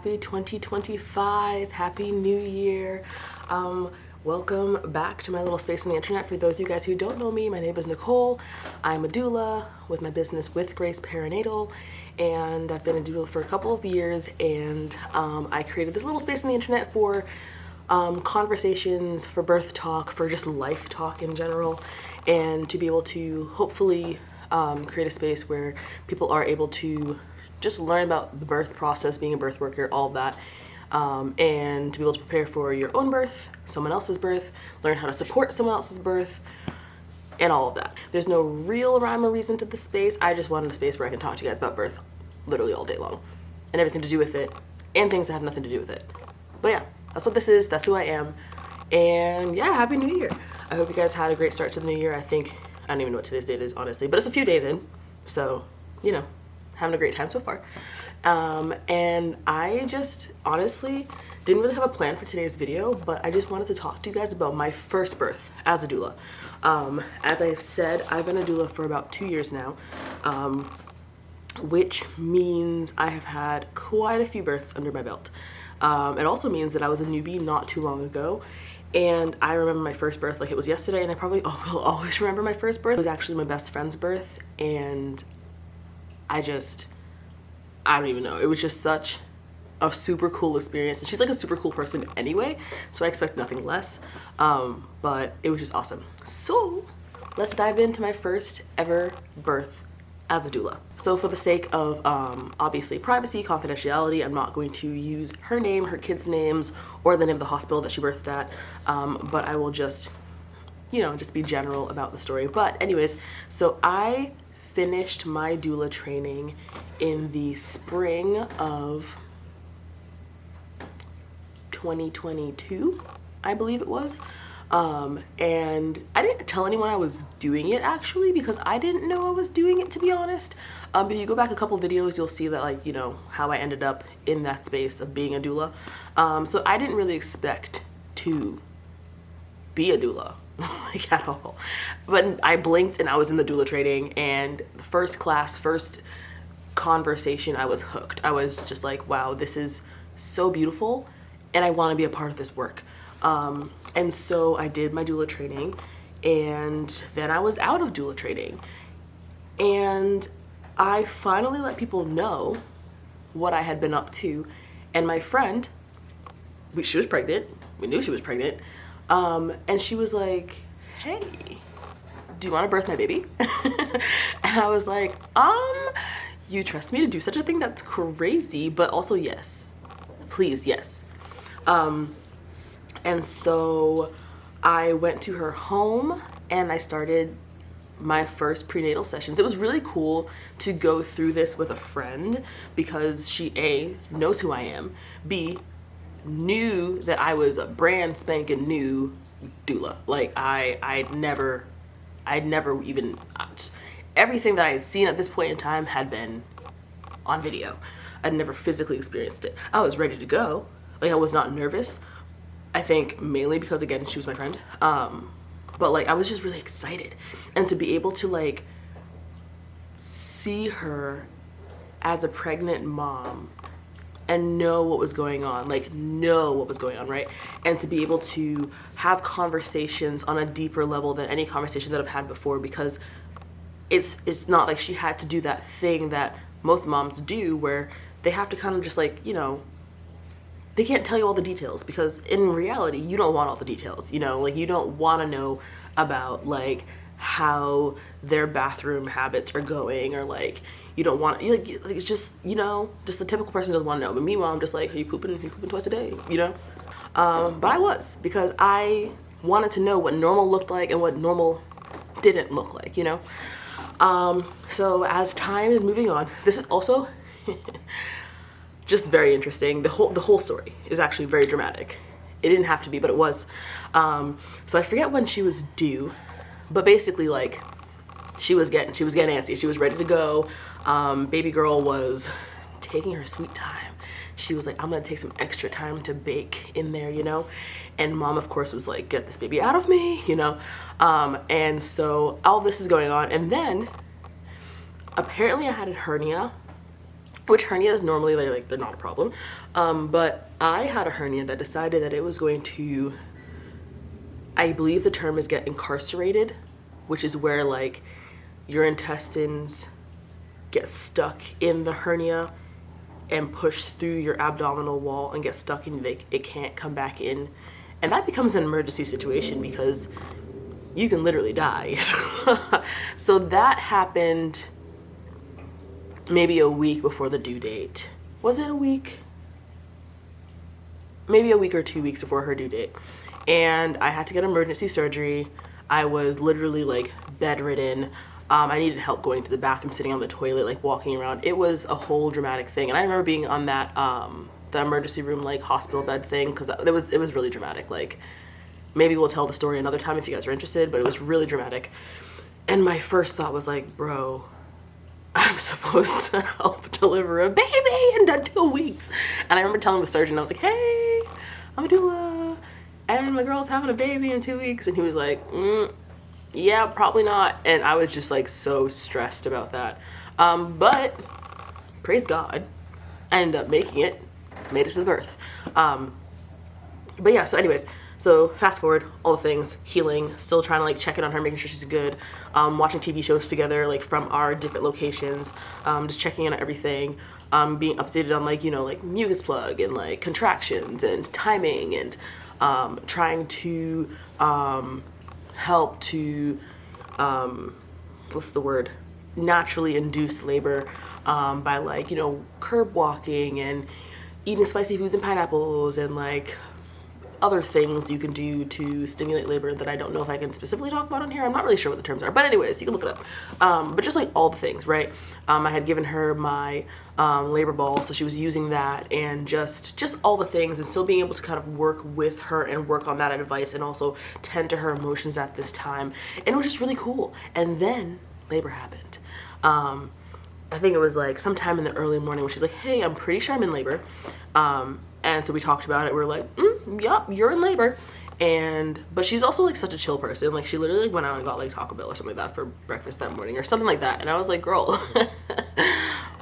happy 2025, happy new year. Welcome back to my little space on the internet. For those of you guys who don't know me, my name is Nicole. I'm a doula with my business With Grace Perinatal, and I've been a doula for a couple of years, and I created this little space on the internet for conversations, for birth talk, for just life talk in general, and to be able to hopefully create a space where people are able to just learn about the birth process, being a birth worker, all of that, and to be able to prepare for your own birth, someone else's birth, learn how to support someone else's birth, and all of that. There's no real rhyme or reason to the space. I just wanted a space where I can talk to you guys about birth literally all day long and everything to do with it and things that have nothing to do with it. But yeah, that's what this is. That's who I am. And yeah, Happy New Year. I hope you guys had a great start to the new year. I don't even know what today's date is, honestly, but it's a few days in. So, you know, having a great time so far. And I just honestly didn't really have a plan for today's video, but I just wanted to talk to you guys about my first birth as a doula. As I've said, I've been a doula for about 2 years now, which means I have had quite a few births under my belt. It also means that I was a newbie not too long ago, and I remember my first birth like it was yesterday, and I probably will always remember my first birth. It was actually my best friend's birth, and I don't even know. It was just such a super cool experience. And she's like a super cool person anyway, so I expect nothing less. But it was just awesome. So let's dive into my first ever birth as a doula. So for the sake of obviously privacy, confidentiality, I'm not going to use her name, her kids' names, or the name of the hospital that she birthed at. But I will just, just be general about the story. But anyways, so I finished my doula training in the spring of 2022, I believe it was. And I didn't tell anyone I was doing it actually, because I didn't know I was doing it, to be honest. If you go back a couple videos, you'll see that how I ended up in that space of being a doula. So I didn't really expect to be a doula at all. But I blinked and I was in the doula training, and the first class, first conversation, I was hooked. I was just like, wow, this is so beautiful and I want to be a part of this work. And so I did my doula training, and then I was out of doula training, and I finally let people know what I had been up to. And my friend, she was pregnant, we knew she was pregnant, and she was like, hey, do you want to birth my baby? And I was like, you trust me to do such a thing? That's crazy, but also yes, please, yes. And so I went to her home and I started my first prenatal sessions. It was really cool to go through this with a friend, because she A, knows who I am, B, knew that I was a brand spanking new doula. Like I'd never even, everything that I had seen at this point in time had been on video. I'd never physically experienced it. I was ready to go. Like, I was not nervous. I think mainly because, again, she was my friend. But I was just really excited. And to be able to see her as a pregnant mom and know what was going on, right? And to be able to have conversations on a deeper level than any conversation that I've had before, because it's not like she had to do that thing that most moms do where they have to kind of just they can't tell you all the details, because in reality, you don't want all the details, you don't want to know about how their bathroom habits are going, or you don't want, it's just, just the typical person doesn't want to know. But meanwhile, I'm just like, are you pooping twice a day, But I was, because I wanted to know what normal looked like and what normal didn't look like, So as time is moving on, this is also just very interesting. The whole story is actually very dramatic. It didn't have to be, but it was. So I forget when she was due, but basically she was getting antsy. She was ready to go. Baby girl was taking her sweet time. She was like, I'm gonna take some extra time to bake in there, And mom, of course, was like, get this baby out of me, And so all this is going on, and then apparently I had a hernia which hernias normally they're not a problem. But I had a hernia that decided that it was going to, I believe the term is get incarcerated, which is where like your intestines get stuck in the hernia and push through your abdominal wall and get stuck and it can't come back in. And that becomes an emergency situation because you can literally die. So that happened maybe a week before the due date. Was it a week? Maybe a week or 2 weeks before her due date. And I had to get emergency surgery. I was literally like bedridden. I needed help going to the bathroom, sitting on the toilet, like walking around. It was a whole dramatic thing. And I remember being on that, the emergency room, like hospital bed thing, because it was really dramatic. Like, maybe we'll tell the story another time if you guys are interested, but it was really dramatic. And my first thought was like, bro, I'm supposed to help deliver a baby in 2 weeks. And I remember telling the surgeon, I was like, hey, I'm a doula, and my girl's having a baby in 2 weeks. And he was like, yeah, probably not. And I was just like so stressed about that. But praise God, I ended up making it, made it to the birth. But yeah, so anyways, so fast forward, all the things, healing, still trying to like check in on her, making sure she's good, watching TV shows together, like from our different locations, just checking in on everything, being updated on like, you know, like mucus plug and like contractions and timing, and trying to help to, what's the word, naturally induce labor by like, you know, curb walking and eating spicy foods and pineapples and like other things you can do to stimulate labor that I don't know if I can specifically talk about on here. I'm not really sure what the terms are, but anyways, you can look it up. But just like all the things, right? I had given her my labor ball, so she was using that, and just all the things, and still being able to kind of work with her and work on that advice and also tend to her emotions at this time. And it was just really cool. And then labor happened. I think it was like sometime in the early morning when she's like, hey, I'm pretty sure I'm in labor. And so we talked about it. We were like, yep, you're in labor. But she's also like such a chill person. Like she literally went out and got like Taco Bell or something like that for breakfast that morning or something like that. And I was like, girl,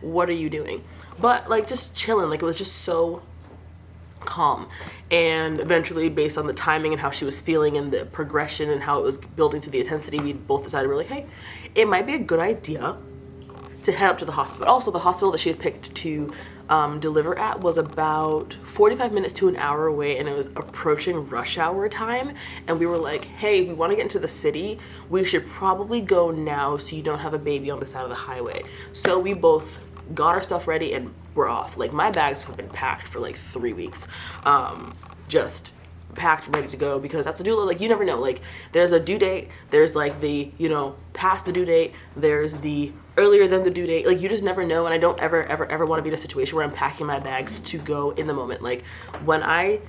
what are you doing? But like just chilling. Like it was just so calm. And eventually, based on the timing and how she was feeling and the progression and how it was building to the intensity, we both decided, we're like, hey, it might be a good idea to head up to the hospital. Also, the hospital that she had picked to deliver at was about 45 minutes to an hour away, and it was approaching rush hour time. And we were like, hey, if we want to get into the city, we should probably go now so you don't have a baby on the side of the highway. So we both got our stuff ready and we're off. Like my bags have been packed for like 3 weeks. Just packed, ready to go, because that's a doula. Like you never know, like there's a due date, there's like the, you know, past the due date, there's the earlier than the due date. Like you just never know. And I don't ever want to be in a situation where I'm packing my bags to go in the moment. Like when I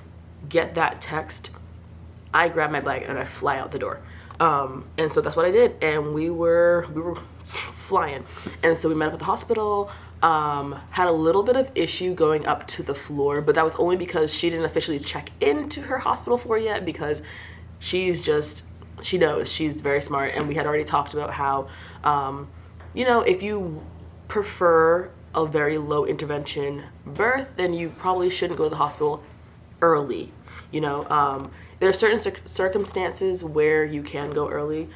get that text, I grab my bag and I fly out the door. And so that's what I did. And we were flying. And so we met up at the hospital, had a little bit of issue going up to the floor, but that was only because she didn't officially check into her hospital floor yet, because she knows, she's very smart. And we had already talked about how, you know, if you prefer a very low intervention birth, then you probably shouldn't go to the hospital early. You know, there are certain circumstances where you can go early,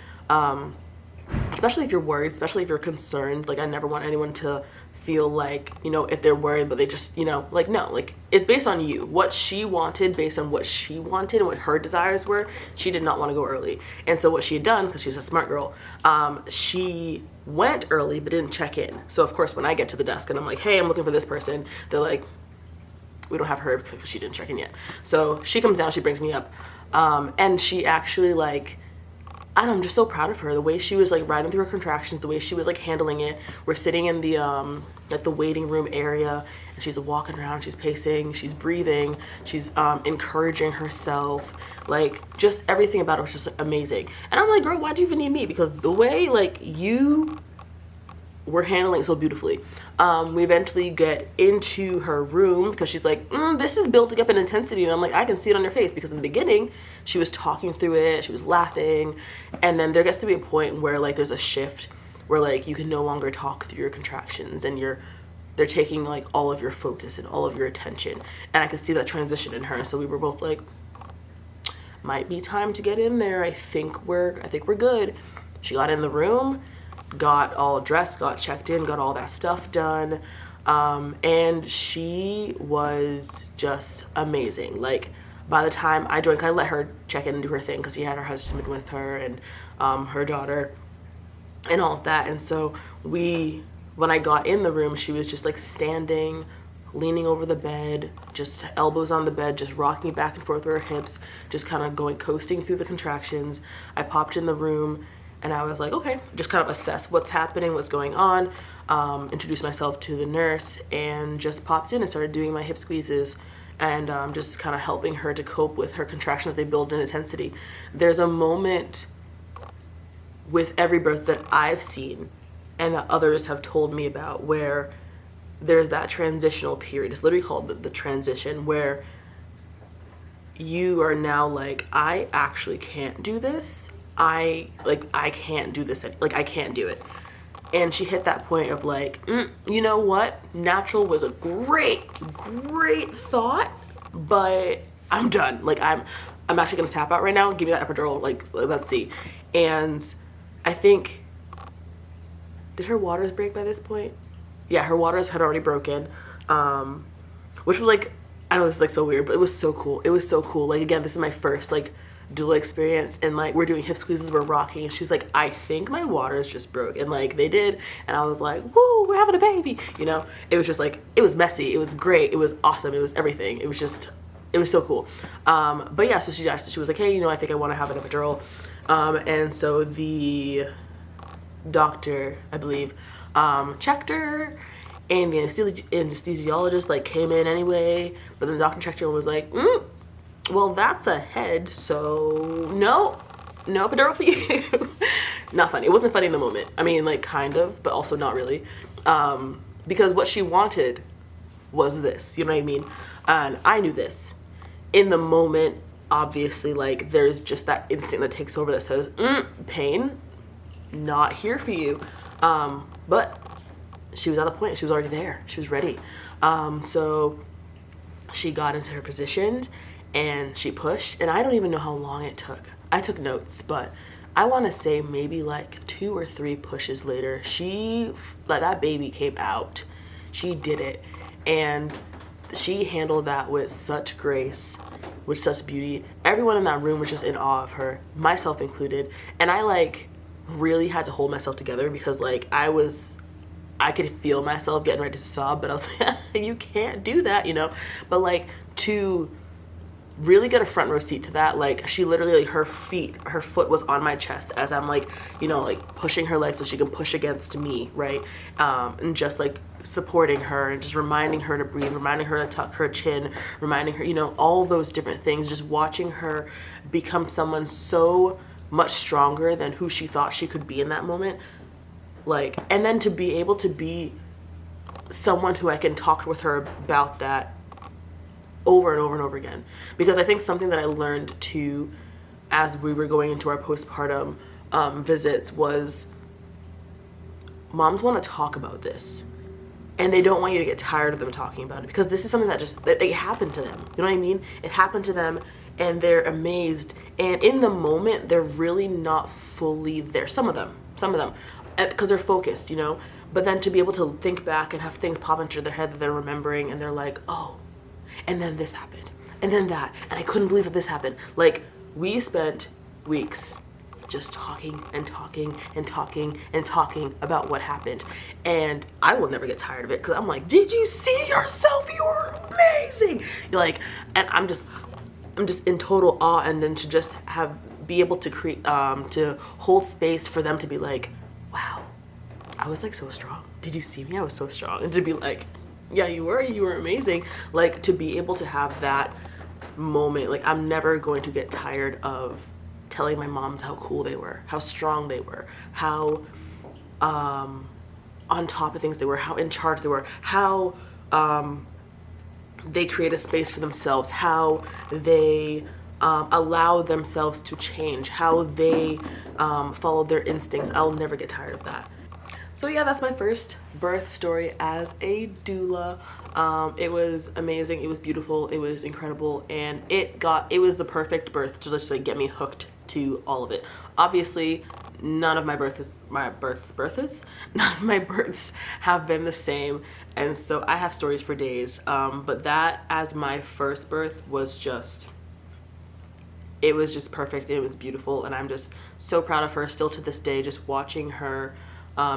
especially if you're worried, especially if you're concerned. Like I never want anyone to feel like, you know, if they're worried, but they just, you know, like, no, like it's based on you, what she wanted, based on what she wanted and what her desires were. She did not want to go early. And so what she had done, because she's a smart girl, she went early but didn't check in. So of course when I get to the desk and I'm like, hey, I'm looking for this person, they're like, we don't have her because she didn't check in yet. So she comes down, she brings me up, and she actually like, I don't know, I'm just so proud of her. The way she was like riding through her contractions, the way she was like handling it. We're sitting in the like the waiting room area, and she's walking around, she's pacing, she's breathing, she's encouraging herself. Like just everything about it was just like, amazing. And I'm like, girl, why do you even need me? Because the way like you were handling it so beautifully. We eventually get into her room because she's like, this is building up in intensity. And I'm like, I can see it on your face, because in the beginning she was talking through it, she was laughing. And then there gets to be a point where like there's a shift where like you can no longer talk through your contractions and you're they're taking like all of your focus and all of your attention. And I could see that transition in her. So we were both like, might be time to get in there. I think we're good. She got in the room, got all dressed, got checked in, got all that stuff done. And she was just amazing. Like, by the time I joined, I let her check in and do her thing because she had her husband with her and her daughter and all of that. And so when I got in the room, she was just like standing, leaning over the bed, just elbows on the bed, just rocking back and forth with her hips, just kind of coasting through the contractions. I popped in the room and I was like, okay, just kind of assess what's happening, what's going on, introduced myself to the nurse, and just popped in and started doing my hip squeezes and just kind of helping her to cope with her contractions. They build in intensity. There's a moment with every birth that I've seen and that others have told me about where there's that transitional period. It's literally called the transition, where you are now like, I actually can't do this. I can't do this. Like, I can't do it. And she hit that point of like, you know what? Natural was a great thought, but I'm done. Like, I'm actually gonna tap out right now. Give me that epidural. Like, let's see. And I think, did her waters break by this point? Yeah, her waters had already broken, which was like, I know this is like so weird, but it was so cool. It was so cool. Like, again, this is my first like doula experience, and like we're doing hip squeezes, we're rocking, and she's like, I think my waters just broke, and like they did, and I was like, woo, we're having a baby, you know? It was just like, it was messy, it was great, it was awesome, it was everything. It was so cool. But yeah, so she was like, hey, you know, I think I want to have an epidural, and so the doctor, I believe, checked her, and the anesthesiologist like came in anyway, but the doctor checked her and was like, well, that's a head, so no epidural for you. Not funny. It wasn't funny in the moment. I mean, like, kind of, but also not really, because what she wanted was this, you know what I mean? And I knew this in the moment. Obviously, like, there's just that instinct that takes over that says, pain, not here for you. But she was at the point. She was already there. She was ready. So she got into her position and she pushed, and I don't even know how long it took. I took notes, but I want to say maybe like 2 or 3 pushes later, that baby came out. She did it, and she handled that with such grace, with such beauty. Everyone in that room was just in awe of her, myself included. And I like really had to hold myself together because like I could feel myself getting ready to sob, but I was like, you can't do that, you know? But like, to really get a front row seat to that, like, she literally, like, her foot was on my chest as I'm like, you know, like pushing her leg so she can push against me, right? And just like supporting her and just reminding her to breathe, reminding her to tuck her chin, reminding her, you know, all those different things, just watching her become someone so much stronger than who she thought she could be in that moment. Like, and then to be able to be someone who I can talk with her about that over and over and over again. Because I think something that I learned too as we were going into our postpartum visits was moms want to talk about this, and they don't want you to get tired of them talking about it, because this is something that it happened to them. You know what I mean? It happened to them, and they're amazed, and in the moment they're really not fully there. Some of them, because they're focused, you know. But then to be able to think back and have things pop into their head that they're remembering, and they're like, oh, and then this happened, and then that, and I couldn't believe that this happened. Like, we spent weeks just talking and talking and talking and talking about what happened, and I will never get tired of it, because I'm like, did you see yourself? You were amazing. You're like, and I'm just in total awe. And then to just be able to create, to hold space for them to be like, wow, I was like so strong. Did you see me? I was so strong. And to be like, yeah, you were amazing. Like, to be able to have that moment, like, I'm never going to get tired of telling my moms how cool they were, how strong they were, how on top of things they were, how in charge they were, how they create a space for themselves, how they allow themselves to change, how they follow their instincts. I'll never get tired of that. So yeah, that's my first birth story as a doula. It was amazing, it was beautiful, it was incredible, and it was the perfect birth to just like get me hooked to all of it. Obviously, none of my births none of my births have been the same, and so I have stories for days. But that as my first birth was just, it was just perfect. It was beautiful, and I'm just so proud of her still to this day. Just watching her,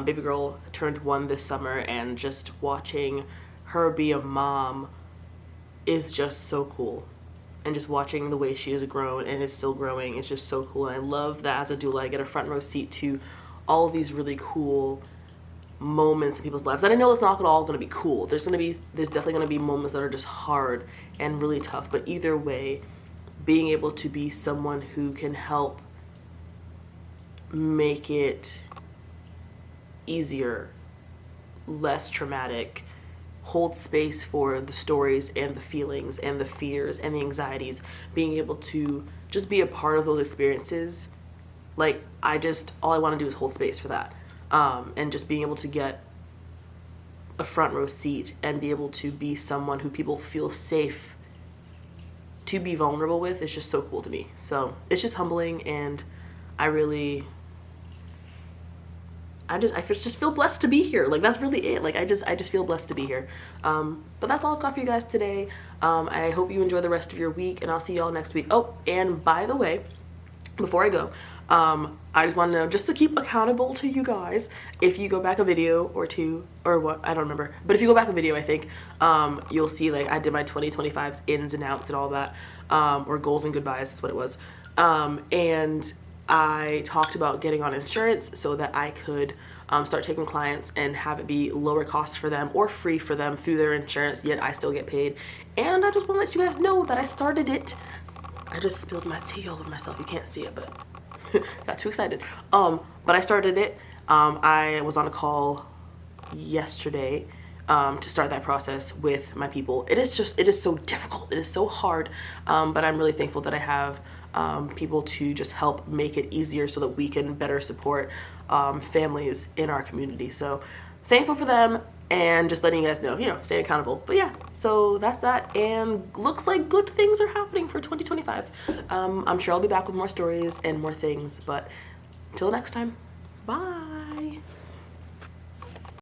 baby girl turned 1 this summer, and just watching her be a mom is just so cool. And just watching the way she has grown and is still growing is just so cool. And I love that as a doula I get a front row seat to all of these really cool moments in people's lives. And I know it's not all going to be cool. There's definitely going to be moments that are just hard and really tough. But either way, being able to be someone who can help make it easier, less traumatic, hold space for the stories and the feelings and the fears and the anxieties, being able to just be a part of those experiences. Like, all I want to do is hold space for that. And just being able to get a front row seat and be able to be someone who people feel safe to be vulnerable with is just so cool to me. So it's just humbling, and I just feel blessed to be here. Like, that's really it. Like, I just feel blessed to be here. But that's all I've got for you guys today. I hope you enjoy the rest of your week, and I'll see y'all next week. Oh, and by the way, before I go, I just want to know, just to keep accountable to you guys, if you go back a video or two, or what, I don't remember, but if you go back a video, I think, you'll see, like, I did my 2025's ins and outs and all that, or goals and goodbyes is what it was. And I talked about getting on insurance so that I could start taking clients and have it be lower cost for them or free for them through their insurance, yet I still get paid. And I just want to let you guys know that I started it. I just spilled my tea all over myself. You can't see it, but got too excited. But I started it. I was on a call yesterday to start that process with my people. It is so difficult. It is so hard. But I'm really thankful that I have people to just help make it easier so that we can better support families in our community. So thankful for them, and just letting you guys know, stay accountable. But yeah, so that's that, and looks like good things are happening for 2025. I'm sure I'll be back with more stories and more things, but until next time, bye.